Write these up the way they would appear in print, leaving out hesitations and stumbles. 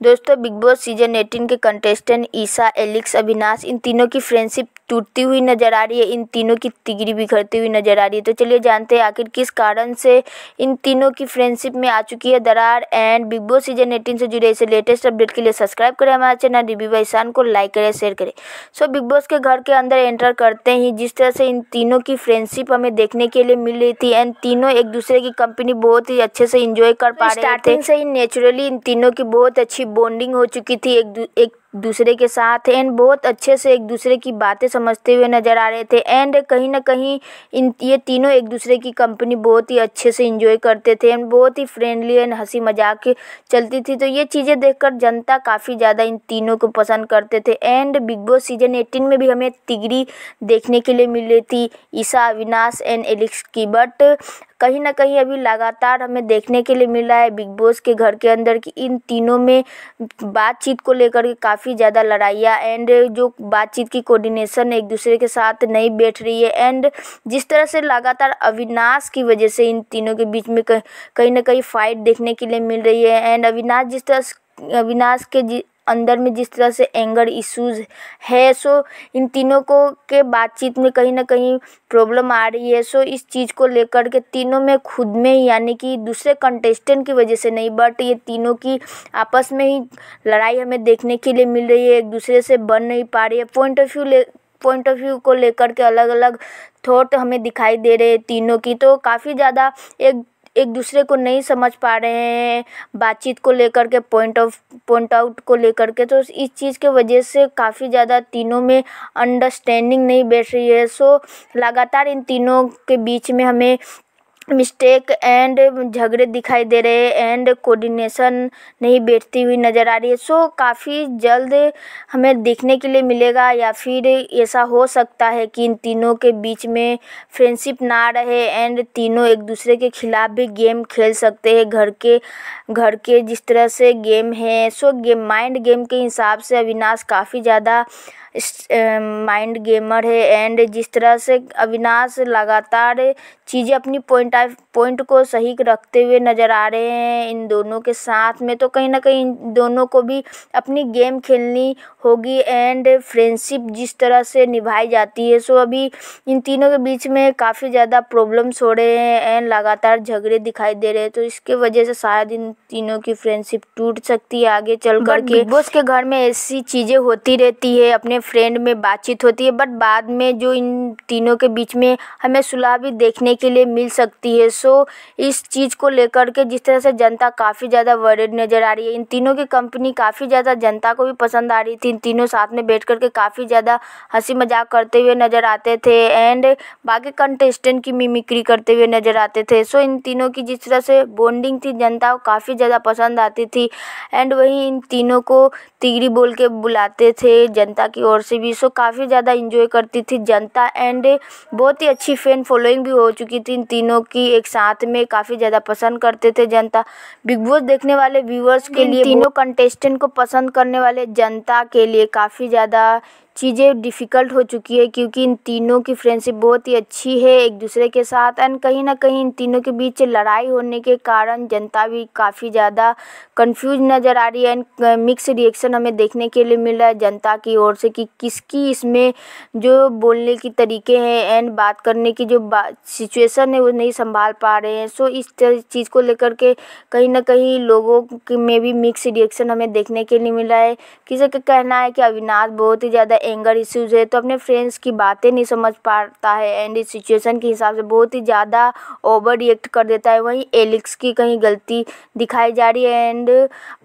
दोस्तों big boss season 18 के contestant Isha, एलिक्स, Avinash इन तीनों की फ्रेंडशिप टूटती हुई नजर आ रही है। इन तीनों की तिगड़ी बिखरती हुई नजर आ रही है। तो चलिए जानते हैं आखिर किस कारण से इन तीनों की फ्रेंडशिप में आ चुकी है दरार। एंड बिग बॉस सीजन 18 से जुड़े ऐसे लेटेस्ट अपडेट के लिए सब्सक्राइब करें हमारा चैनल रिव्यू बाय ईशान को, लाइक करें, शेयर करें। सो बिग बॉस के घर के अंदर एंटर करते ही जिस तरह से इन तीनों की फ्रेंडशिप हमें देखने के लिए मिल रही थी एंड तीनों एक दूसरे की कंपनी बहुत ही अच्छे से इंजॉय कर पा रहे थे। स्टार्टिंग से ही नेचुरली इन तीनों की बहुत अच्छी बॉन्डिंग हो चुकी थी एक दूसरे के साथ एंड बहुत अच्छे से एक दूसरे की बातें समझते हुए नज़र आ रहे थे। एंड कहीं ना कहीं ये तीनों एक दूसरे की कंपनी बहुत ही अच्छे से एंजॉय करते थे एंड बहुत ही फ्रेंडली एंड हंसी मजाक चलती थी। तो ये चीज़ें देखकर जनता काफ़ी ज़्यादा इन तीनों को पसंद करते थे। एंड बिग बॉस सीजन 18 में भी हमें तिगड़ी देखने के लिए मिल रही थी ईशा, अविनाश एंड एलिक्स की। बट कहीं ना कहीं अभी लगातार हमें देखने के लिए मिल रहा है बिग बॉस के घर के अंदर कि इन तीनों में बातचीत को लेकर के काफ़ी ज़्यादा लड़ाइयाँ एंड जो बातचीत की कोऑर्डिनेशन एक दूसरे के साथ नहीं बैठ रही है। एंड जिस तरह से लगातार अविनाश की वजह से इन तीनों के बीच में कहीं ना कहीं फाइट देखने के लिए मिल रही है। एंड अविनाश के अंदर में जिस तरह से एंगर इश्यूज है, सो इन तीनों को के बातचीत में कहीं ना कहीं प्रॉब्लम आ रही है। सो इस चीज़ को लेकर के तीनों में खुद में ही, यानी कि दूसरे कंटेस्टेंट की वजह से नहीं, बट ये तीनों की आपस में ही लड़ाई हमें देखने के लिए मिल रही है। एक दूसरे से बन नहीं पा रही है। पॉइंट ऑफ व्यू को लेकर के अलग अलग थॉट हमें दिखाई दे रहे हैं तीनों की। तो काफ़ी ज़्यादा एक दूसरे को नहीं समझ पा रहे हैं बातचीत को लेकर के, पॉइंट आउट को लेकर के। तो इस चीज़ के वजह से काफ़ी ज़्यादा तीनों में अंडरस्टैंडिंग नहीं बैठ रही है। सो लगातार इन तीनों के बीच में हमें मिस्टेक एंड झगड़े दिखाई दे रहे हैं एंड कोऑर्डिनेशन नहीं बैठती हुई नज़र आ रही है। सो काफ़ी जल्द हमें देखने के लिए मिलेगा या फिर ऐसा हो सकता है कि इन तीनों के बीच में फ्रेंडशिप ना रहे एंड तीनों एक दूसरे के खिलाफ भी गेम खेल सकते हैं। घर के जिस तरह से गेम है, सो माइंड गेम के हिसाब से अविनाश काफ़ी ज़्यादा माइंड गेमर है। एंड जिस तरह से अविनाश लगातार चीज़ें अपनी पॉइंट को सही रखते हुए नज़र आ रहे हैं इन दोनों के साथ में, तो कहीं ना कहीं इन दोनों को भी अपनी गेम खेलनी होगी एंड फ्रेंडशिप जिस तरह से निभाई जाती है। सो अभी इन तीनों के बीच में काफ़ी ज़्यादा प्रॉब्लम्स हो रहे हैं एंड लगातार झगड़े दिखाई दे रहे हैं। तो इसके वजह से शायद इन तीनों की फ्रेंडशिप टूट सकती है आगे चल कर के। बिग बॉस के घर में ऐसी चीज़ें होती रहती है, अपने फ्रेंड में बातचीत होती है, बट बाद में जो इन तीनों के बीच में हमें सुलह भी देखने के लिए मिल सकती है। सो इस चीज़ को लेकर के जिस तरह से जनता काफ़ी ज़्यादा वरीड नज़र आ रही है। इन तीनों की कंपनी काफ़ी ज़्यादा जनता को भी पसंद आ रही थी। इन तीनों साथ में बैठ कर के काफ़ी ज़्यादा हंसी मजाक करते हुए नज़र आते थे एंड बाकी कंटेस्टेंट की मिमिक्री करते हुए नज़र आते थे। सो इन तीनों की जिस तरह से बॉन्डिंग थी जनता को काफ़ी ज़्यादा पसंद आती थी एंड वहीं इन तीनों को तिगड़ी बोल के बुलाते थे जनता की ओर से भी। सो काफ़ी ज़्यादा इंजॉय करती थी जनता एंड बहुत ही अच्छी फैन फॉलोइंग भी हो चुकी थी इन तीनों की। एक साथ में काफ़ी ज़्यादा पसंद करते थे जनता। बिग बॉस देखने वाले व्यूअर्स के लिए, तीनों कंटेस्टेंट को पसंद करने वाले जनता के लिए काफ़ी ज़्यादा चीज़ें डिफ़िकल्ट हो चुकी है क्योंकि इन तीनों की फ्रेंडशिप बहुत ही अच्छी है एक दूसरे के साथ एंड कहीं ना कहीं इन तीनों के बीच लड़ाई होने के कारण जनता भी काफ़ी ज़्यादा कंफ्यूज नज़र आ रही है एंड मिक्स रिएक्शन हमें देखने के लिए मिल रहा है जनता की ओर से कि किसकी इसमें जो बोलने की तरीके हैं एंड बात करने की जो सिचुएशन है वो नहीं संभाल पा रहे हैं। सो इस चीज़ को लेकर के कहीं ना कहीं लोगों में भी मिक्स रिएक्शन हमें देखने के लिए मिल रहा है। किसी का कहना है कि अविनाश बहुत ही ज़्यादा एंगर इश्यूज है तो अपने फ्रेंड्स की बातें नहीं समझ पाता है एंड इस सिचुएशन के हिसाब से बहुत ही ज़्यादा ओवर रिएक्ट कर देता है। वहीं एलिक्स की कहीं गलती दिखाई जा रही है एंड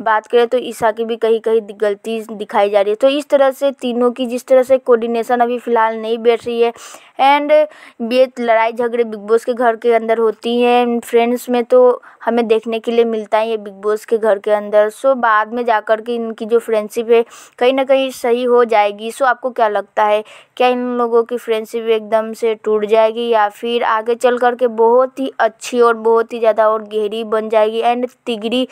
बात करें तो ईशा की भी कहीं गलती दिखाई जा रही है। तो इस तरह से तीनों की जिस तरह से कोऑर्डिनेशन अभी फ़िलहाल नहीं बैठ रही है एंड ये लड़ाई झगड़े बिग बॉस के घर के अंदर होती हैं। फ्रेंड्स में तो हमें देखने के लिए मिलता है ये बिग बॉस के घर के अंदर। सो बाद में जाकर के इनकी जो फ्रेंडशिप है कहीं ना कहीं सही हो जाएगी। सो आपको क्या लगता है, क्या इन लोगों की फ्रेंडशिप एकदम से टूट जाएगी या फिर आगे चल कर के बहुत ही अच्छी और बहुत ही ज़्यादा और गहरी बन जाएगी एंड तिगड़ी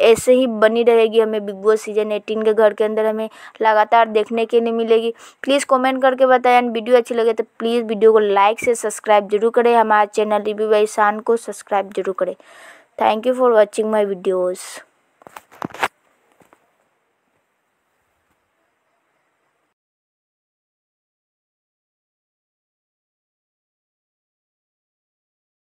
ऐसे ही बनी रहेगी हमें बिग बॉस सीजन 18 के घर के अंदर हमें लगातार देखने के लिए मिलेगी? प्लीज़ कमेंट करके बताएं एंड वीडियो अच्छी लगे तो प्लीज़ वीडियो को लाइक से सब्सक्राइब जरूर करें। हमारे चैनल रिव्यू बाय ईशान को सब्सक्राइब जरूर करें। Thank you for watching my videos.